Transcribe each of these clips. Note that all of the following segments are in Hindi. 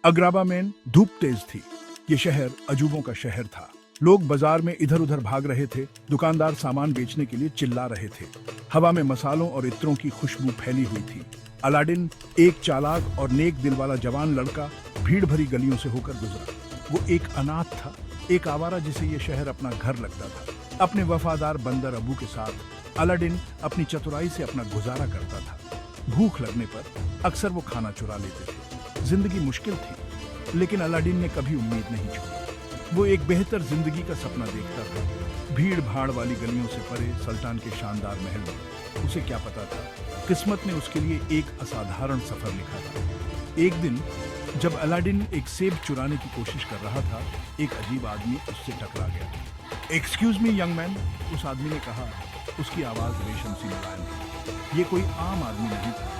अग्राबा में धूप तेज थी। ये शहर अजूबों का शहर था। लोग बाजार में इधर उधर भाग रहे थे। दुकानदार सामान बेचने के लिए चिल्ला रहे थे। हवा में मसालों और इत्रों की खुशबू फैली हुई थी। अलादीन, एक चालाक और नेक दिल वाला जवान लड़का, भीड़ भरी गलियों से होकर गुजरा। वो एक अनाथ था, एक आवारा जिसे ये शहर अपना घर लगता था। अपने वफादार बंदर अबू के साथ अलादीन अपनी चतुराई से अपना गुजारा करता था। भूख लगने पर अक्सर वो खाना चुरा लेते थे। जिंदगी मुश्किल थी, लेकिन अलादीन ने कभी उम्मीद नहीं छोड़ी। वो एक बेहतर जिंदगी का सपना देखता था। भीड़ भाड़ वाली गलियों से परे सुल्तान के शानदार महल में। उसे क्या पता था, किस्मत ने उसके लिए एक असाधारण सफर लिखा था। एक दिन जब अलादीन एक सेब चुराने की कोशिश कर रहा था, एक अजीब आदमी उससे टकरा गया। एक्सक्यूज मी यंग मैन, उस आदमी ने कहा। उसकी आवाज रेशम सी मुलायम थी। ये कोई आम आदमी नहीं था,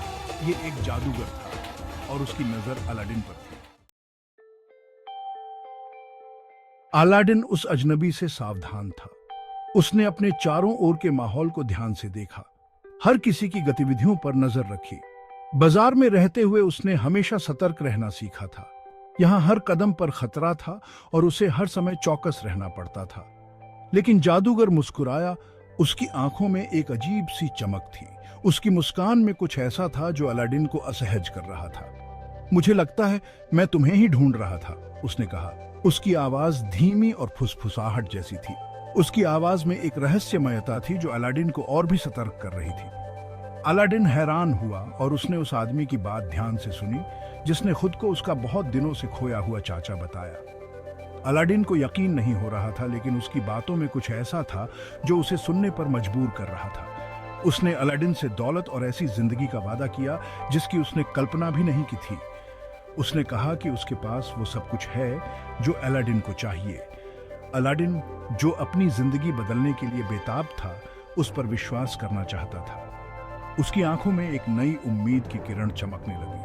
ये एक जादूगर था और उसकी नजर अलादीन पर थी। अलादीन उस अजनबी से सावधान था। उसने अपने चारों ओर के माहौल को ध्यान से देखा, हर किसी की गतिविधियों पर नजर रखी। बाजार में रहते हुए उसने हमेशा सतर्क रहना सीखा था। यहाँ हर कदम पर खतरा था और उसे हर समय चौकस रहना पड़ता था। लेकिन जादूगर मुस्कुराया। उसकी आंखों में एक अजीब सी चमक थी। उसकी मुस्कान में कुछ ऐसा था जो अलादीन को असहज कर रहा था। मुझे लगता है मैं तुम्हें ही ढूंढ रहा था, उसने कहा। उसकी आवाज धीमी और फुसफुसाहट जैसी थी। उसकी आवाज में एक रहस्यमयता थी जो अलादीन को और भी सतर्क कर रही थी। अलादीन हैरान हुआ और उसने उस आदमी की बात ध्यान से सुनी, जिसने खुद को उसका बहुत दिनों से खोया हुआ चाचा बताया। अलादीन को यकीन नहीं हो रहा था, लेकिन उसकी बातों में कुछ ऐसा था जो उसे सुनने पर मजबूर कर रहा था। उसने अलादीन से दौलत और ऐसी जिंदगी का वादा किया जिसकी उसने कल्पना भी नहीं की थी। उसने कहा कि उसके पास वो सब कुछ है जो अलादीन को चाहिए। अलादीन, जो अपनी जिंदगी बदलने के लिए बेताब था, उस पर विश्वास करना चाहता था। उसकी आंखों में एक नई उम्मीद की किरण चमकने लगी।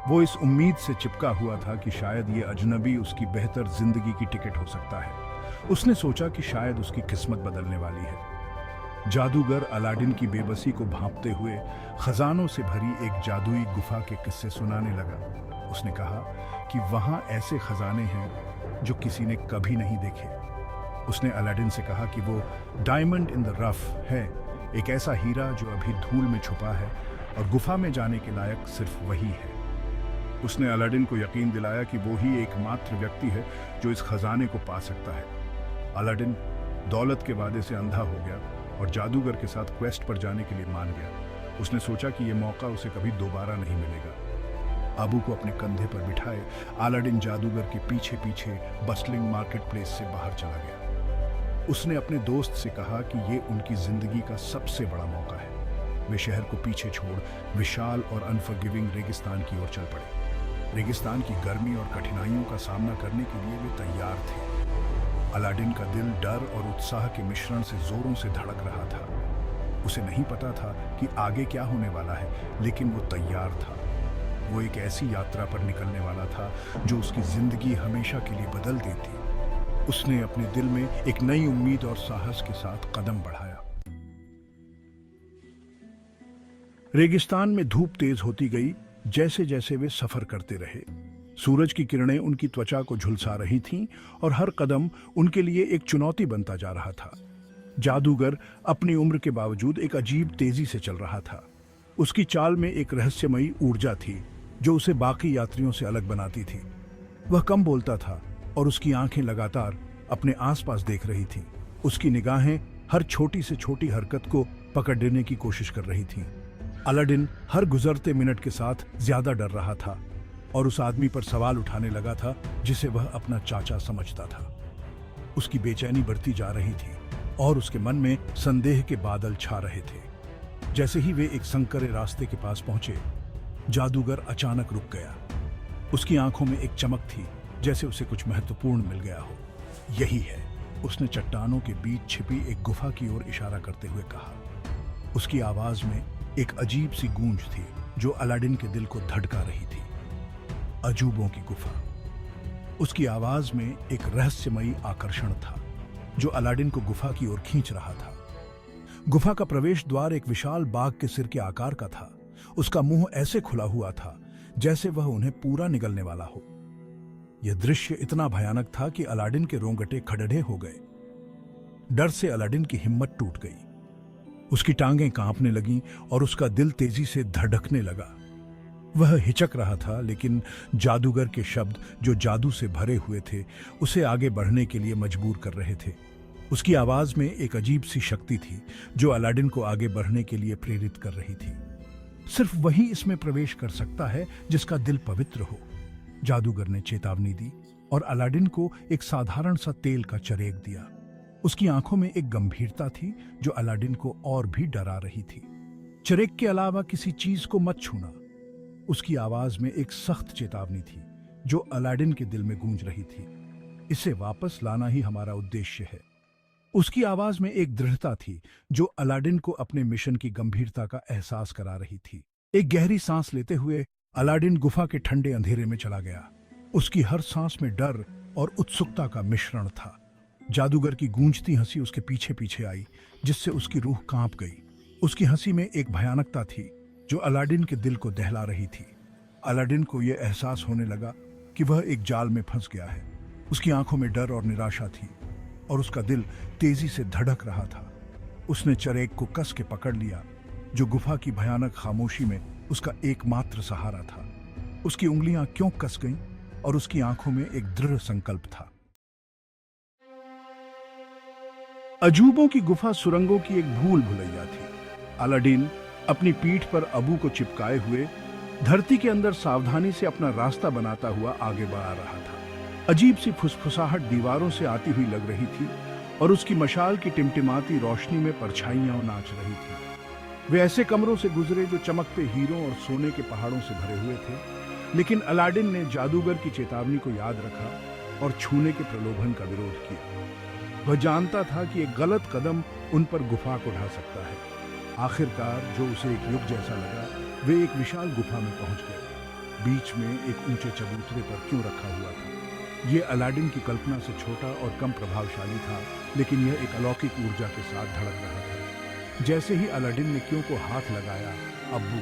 वो इस उम्मीद से चिपका हुआ था कि शायद ये अजनबी उसकी बेहतर जिंदगी की टिकट हो सकता है। उसने सोचा कि शायद उसकी किस्मत बदलने वाली है। जादूगर अलादीन की बेबसी को भांपते हुए खजानों से भरी एक जादुई गुफा के किस्से सुनाने लगा। उसने कहा कि वहां ऐसे खजाने हैं जो किसी ने कभी नहीं देखे। उसने अलादीन से कहा कि वो डायमंड इन द रफ है, एक ऐसा हीरा जो अभी धूल में छुपा है और गुफा में जाने के लायक सिर्फ वही है। उसने अलादीन को यकीन दिलाया कि वो ही एकमात्र व्यक्ति है जो इस खजाने को पा सकता है। अलादीन दौलत के वादे से अंधा हो गया और जादूगर के साथ क्वेस्ट पर जाने के लिए मान गया। उसने सोचा कि यह मौका उसे कभी दोबारा नहीं मिलेगा। अबू को अपने कंधे पर बिठाए अलादीन जादूगर के पीछे पीछे बस्टलिंग मार्केट प्लेस से बाहर चला गया। उसने अपने दोस्त से कहा कि ये उनकी जिंदगी का सबसे बड़ा मौका है। वे शहर को पीछे छोड़ विशाल और अनफॉरगिविंग रेगिस्तान की ओर चल पड़े। रेगिस्तान की गर्मी और कठिनाइयों का सामना करने के लिए वे तैयार थे। अलादीन का दिल डर और उत्साह के मिश्रण से जोरों से धड़क रहा था। उसे नहीं पता था कि आगे क्या होने वाला है, लेकिन वो तैयार था। वो एक ऐसी यात्रा पर निकलने वाला था जो उसकी जिंदगी हमेशा के लिए बदल देती। उसने अपने दिल में एक नई उम्मीद और साहस के साथ कदम बढ़ाया। रेगिस्तान में धूप तेज होती गई जैसे जैसे वे सफर करते रहे। सूरज की किरणें उनकी त्वचा को झुलसा रही थीं और हर कदम उनके लिए एक चुनौती बनता जा रहा था। जादूगर अपनी उम्र के बावजूद एक अजीब तेजी से चल रहा था। उसकी चाल में एक रहस्यमयी ऊर्जा थी जो उसे बाकी यात्रियों से अलग बनाती थी। वह कम बोलता था और उसकी आंखें लगातार अपने आसपास देख रही थीं। उसकी निगाहें हर छोटी से छोटी हरकत को पकड़ने की कोशिश कर रही थीं। अलादीन हर गुजरते मिनट के साथ ज्यादा डर रहा था और उस आदमी पर सवाल उठाने लगा था जिसे वह अपना चाचा समझता था। उसकी बेचैनी बढ़ती जा रही थी और उसके मन में संदेह के बादल छा रहे थे। जैसे ही वे एक संकरे रास्ते के पास पहुंचे, जादूगर अचानक रुक गया। उसकी आंखों में एक चमक थी, जैसे उसे कुछ महत्वपूर्ण मिल गया हो। यही है, उसने चट्टानों के बीच छिपी एक गुफा की ओर इशारा करते हुए कहा। उसकी आवाज में एक अजीब सी गूंज थी जो अलादीन के दिल को धड़का रही थी। अजूबों की गुफा। उसकी आवाज में एक रहस्यमयी आकर्षण था जो अलादीन को गुफा की ओर खींच रहा था। गुफा का प्रवेश द्वार एक विशाल बाघ के सिर के आकार का था। उसका मुंह ऐसे खुला हुआ था जैसे वह उन्हें पूरा निगलने वाला हो। यह दृश्य इतना भयानक था कि अलादीन के रोंगटे खड़े हो गए। डर से अलादीन की हिम्मत टूट गई। उसकी टांगें कांपने लगीं और उसका दिल तेजी से धड़कने लगा। वह हिचक रहा था, लेकिन जादूगर के शब्द जो जादू से भरे हुए थे उसे आगे बढ़ने के लिए मजबूर कर रहे थे। उसकी आवाज में एक अजीब सी शक्ति थी जो अलादीन को आगे बढ़ने के लिए प्रेरित कर रही थी। सिर्फ वही इसमें प्रवेश कर सकता है जिसका दिल पवित्र हो, जादूगर ने चेतावनी दी और अलादीन को एक साधारण सा तेल का चरेग दिया। उसकी आंखों में एक गंभीरता थी जो अलादीन को और भी डरा रही थी। चरेग के अलावा किसी चीज को मत छूना। उसकी आवाज में एक सख्त चेतावनी थी जो अलादीन के दिल में गूंज रही थी। इसे वापस लाना ही हमारा उद्देश्य है। उसकी आवाज में एक दृढ़ता थी जो अलादीन को अपने मिशन की गंभीरता का एहसास करा रही थी। एक गहरी सांस लेते हुए अलादीन गुफा के ठंडे अंधेरे में चला गया। उसकी हर सांस में डर और उत्सुकता का मिश्रण था। जादूगर की गूंजती हंसी उसके पीछे पीछे आई, जिससे उसकी रूह कांप गई। उसकी हंसी में एक भयानकता थी जो अलादीन के दिल को दहला रही थी। अलादीन को यह एहसास होने लगा कि वह एक जाल में फंस गया है। उसकी आंखों में डर और निराशा थी और उसका दिल तेजी से धड़क रहा था। उसने चरेग को कस के पकड़ लिया, जो गुफा की भयानक खामोशी में उसका एकमात्र सहारा था। उसकी उंगलियां क्यों कस गईं और उसकी आंखों में एक दृढ़ संकल्प था। अजूबों की गुफा सुरंगों की एक भूल भुलैया थी। अलादीन अपनी पीठ पर अबू को चिपकाए हुए धरती के अंदर सावधानी से अपना रास्ता बनाता हुआ आगे बढ़ा रहा था। अजीब सी फुसफुसाहट दीवारों से आती हुई लग रही थी और उसकी मशाल की टिमटिमाती रोशनी में परछाइयां नाच रही थी। वे ऐसे कमरों से गुजरे जो चमकते हीरों और सोने के पहाड़ों से भरे हुए थे, लेकिन अलादीन ने जादूगर की चेतावनी को याद रखा और छूने के प्रलोभन का विरोध किया। वह जानता था कि एक गलत कदम उन पर गुफा को ढा सकता है। आखिरकार जो उसे एक युग जैसा लगा, वे एक विशाल गुफा में पहुंच गए। बीच में एक ऊंचे चबूतरे पर क्यों रखा हुआ था। यह अलादीन की कल्पना से छोटा और कम प्रभावशाली था, लेकिन यह एक अलौकिक ऊर्जा के साथ धड़क रहा था। जैसे ही अलादीन ने क्यों को हाथ लगाया, अब्बू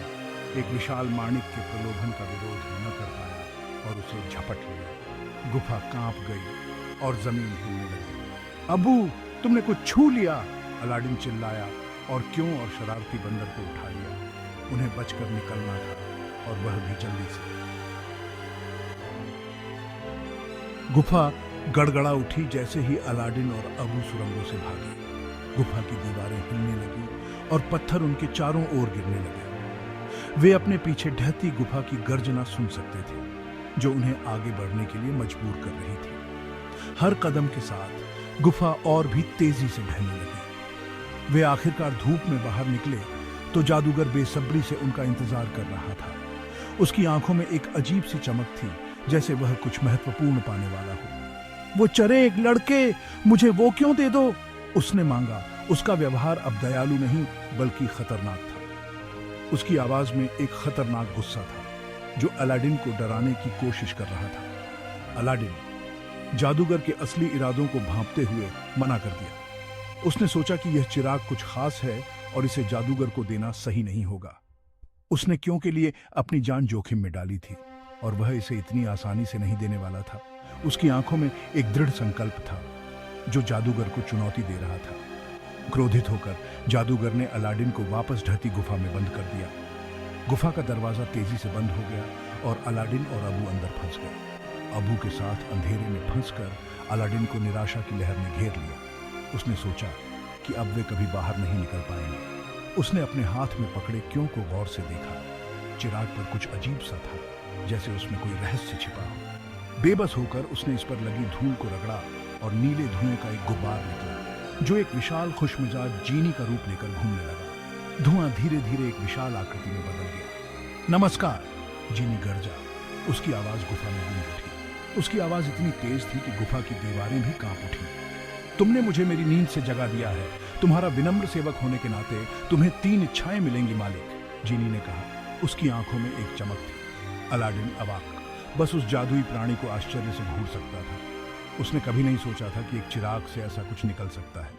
एक विशाल माणिक के प्रलोभन का विरोध न कर पाया और उसे झपट लिया। गुफा कांप गई और जमीन हिलने लगी। अब्बू, तुमने कुछ छू लिया, अलादीन चिल्लाया और क्यों और शरारती बंदर को उठा लिया। उन्हें बचकर निकलना था और वह भी जल्दी से। गुफा गड़गड़ा उठी जैसे ही अलादीन और अबू सुरंगों से भागे। गुफा की दीवारें हिलने लगी और पत्थर उनके चारों ओर गिरने लगे। वे अपने पीछे ढहती गुफा की गर्जना सुन सकते थे, जो उन्हें आगे बढ़ने के लिए मजबूर कर रही थी। हर कदम के साथ गुफा और भी तेजी से ढहने लगी। वे आखिरकार धूप में बाहर निकले तो जादूगर बेसब्री से उनका इंतजार कर रहा था। उसकी आंखों में एक अजीब सी चमक थी, जैसे वह कुछ महत्वपूर्ण पाने वाला हो। वो चरेग, लड़के, मुझे वो क्यों दे दो, उसने मांगा। उसका व्यवहार अब दयालु नहीं बल्कि खतरनाक था। उसकी आवाज में एक खतरनाक गुस्सा था जो अलादीन को डराने की कोशिश कर रहा था। अलादीन जादूगर के असली इरादों को भांपते हुए मना कर दिया। उसने सोचा कि यह चिराग कुछ खास है और इसे जादूगर को देना सही नहीं होगा। उसने क्यों के लिए अपनी जान जोखिम में डाली थी और वह इसे इतनी आसानी से नहीं देने वाला था। उसकी आंखों में एक दृढ़ संकल्प था जो जादूगर को चुनौती दे रहा था। क्रोधित होकर जादूगर ने अलादीन को वापस ढहती गुफा में बंद कर दिया। गुफा का दरवाजा तेजी से बंद हो गया और अलादीन और अबू अंदर फंस गए। अबू के साथ अंधेरे में फंसकर अलादीन को निराशा की लहर ने घेर लिया। उसने सोचा कि अब वे कभी बाहर नहीं निकल पाएंगे। उसने अपने हाथ में पकड़े क्यों को गौर से देखा। चिराग पर कुछ अजीब सा था, जैसे उसमें कोई रहस्य छिपा हो। बेबस होकर उसने इस पर लगी धूल को रगड़ा और नीले धुएं का एक गुब्बार निकला जो एक विशाल खुशमिजाज जीनी का रूप लेकर घूमने लगा। धुआं धीरे धीरे एक विशाल आकृति में बदल गया। नमस्कार, जीनी गरजा। उसकी आवाज गुफा में गूंज उठी। उसकी आवाज इतनी तेज थी कि गुफा की दीवारें भी कांप उठी। तुमने मुझे मेरी नींद से जगा दिया है। तुम्हारा विनम्र सेवक होने के नाते तुम्हें 3 इच्छाएं मिलेंगी मालिक, जीनी ने कहा। उसकी आंखों में एक चमक थी। अलादीन अवाक बस उस जादुई प्राणी को आश्चर्य से घूर सकता था। उसने कभी नहीं सोचा था कि एक चिराग से ऐसा कुछ निकल सकता है।